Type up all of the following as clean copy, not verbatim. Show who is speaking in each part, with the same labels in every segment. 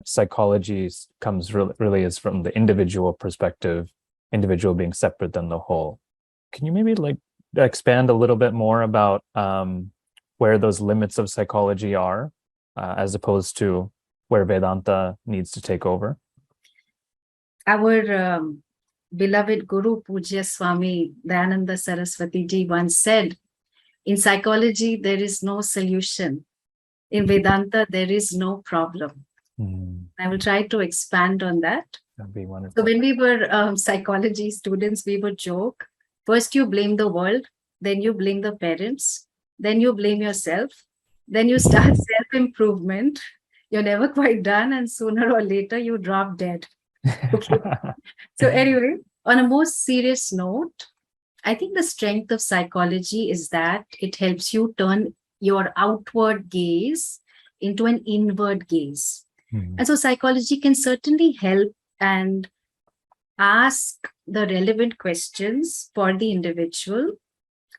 Speaker 1: psychology comes really is from the individual perspective, individual being separate than the whole. Can you maybe like expand a little bit more about where those limits of psychology are, as opposed to where Vedanta needs to take over?
Speaker 2: Our beloved Guru Pujya Swami Dayananda Saraswati Ji once said, in psychology, there is no solution. In Vedanta, there is no problem. I will try to expand on that.
Speaker 1: That'd be wonderful.
Speaker 2: So when we were psychology students, we would joke, first you blame the world, then you blame the parents, then you blame yourself, then you start self-improvement. You're never quite done, and sooner or later you drop dead. Okay. So anyway, on a more serious note, I think the strength of psychology is that it helps you turn your outward gaze into an inward gaze. And so psychology can certainly help and ask the relevant questions for the individual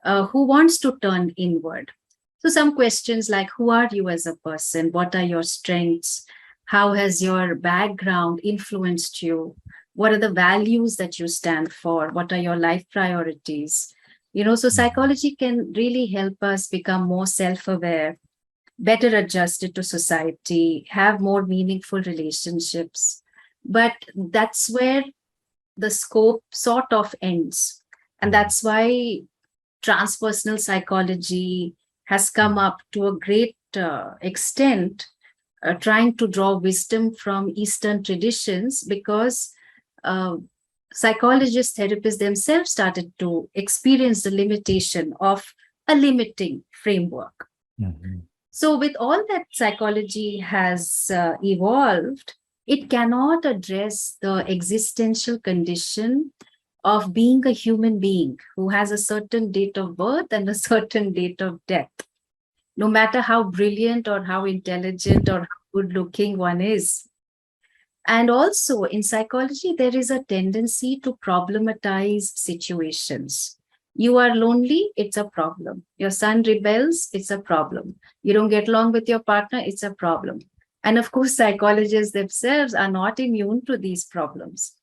Speaker 2: who wants to turn inward. So some questions like, who are you as a person? What are your strengths? How has your background influenced you? What are the values that you stand for? What are your life priorities? So psychology can really help us become more self-aware, better adjusted to society, have more meaningful relationships. But that's where the scope sort of ends. And that's why transpersonal psychology has come up to a great extent, trying to draw wisdom from Eastern traditions, because psychologists, therapists themselves started to experience the limitation of a limiting framework. So with all that psychology has evolved, it cannot address the existential condition of being a human being who has a certain date of birth and a certain date of death. No matter how brilliant or how intelligent or how good looking one is. And also in psychology, there is a tendency to problematize situations. You are lonely, it's a problem. Your son rebels, it's a problem. You don't get along with your partner, it's a problem. And of course, psychologists themselves are not immune to these problems.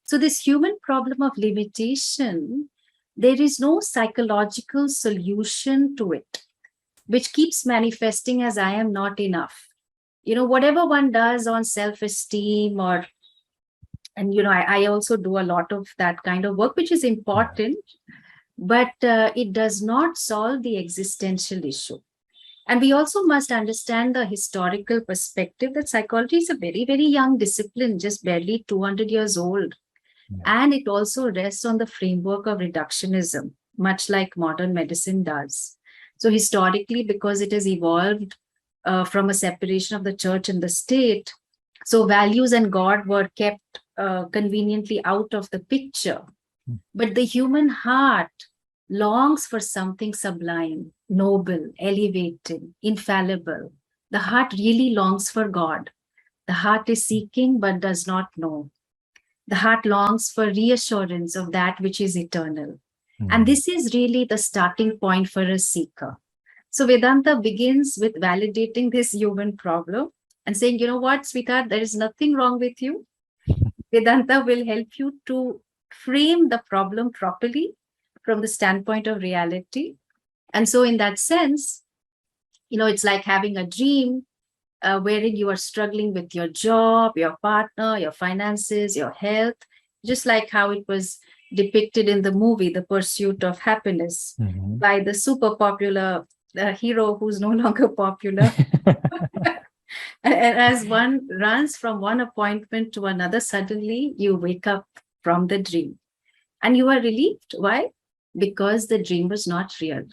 Speaker 2: So this human problem of limitation, there is no psychological solution to it, which keeps manifesting as I am not enough. Whatever one does on self-esteem I also do a lot of that kind of work, which is important, but it does not solve the existential issue. And we also must understand the historical perspective that psychology is a very, very young discipline, just barely 200 years old. And it also rests on the framework of reductionism, much like modern medicine does. So historically, because it has evolved from a separation of the church and the state, so values and God were kept conveniently out of the picture. But the human heart longs for something sublime, noble, elevating, infallible. The heart really longs for God. The heart is seeking but does not know. The heart longs for reassurance of that which is eternal. And this is really the starting point for a seeker. So Vedanta begins with validating this human problem and saying, you know what, sweetheart, there is nothing wrong with you. Vedanta will help you to frame the problem properly from the standpoint of reality. And so in that sense, it's like having a dream wherein you are struggling with your job, your partner, your finances, your health, just like how it was depicted in the movie, The Pursuit of Happiness, by the super popular hero who's no longer popular. And as one runs from one appointment to another, suddenly you wake up from the dream and you are relieved. Why? Because the dream was not real.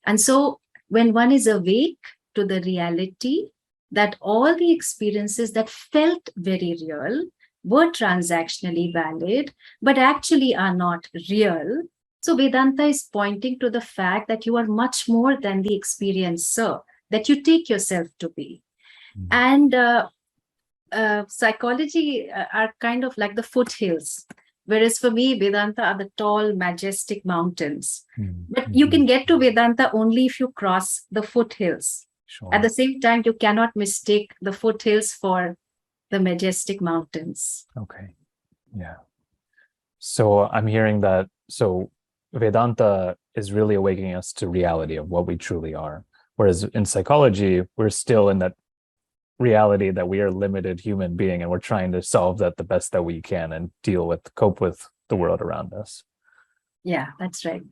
Speaker 2: And so when one is awake to the reality that all the experiences that felt very real were transactionally valid, but actually are not real. So Vedanta is pointing to the fact that you are much more than the experiencer that you take yourself to be. And psychology are kind of like the foothills. Whereas for me, Vedanta are the tall, majestic mountains. But you can get to Vedanta only if you cross the foothills. Sure. At the same time, you cannot mistake the foothills for the majestic mountains.
Speaker 1: Okay. Yeah. So I'm hearing that, so Vedanta is really awakening us to reality of what we truly are. Whereas in psychology, we're still in that reality that we are limited human being, and we're trying to solve that the best that we can and cope with the world around us.
Speaker 2: Yeah, that's right.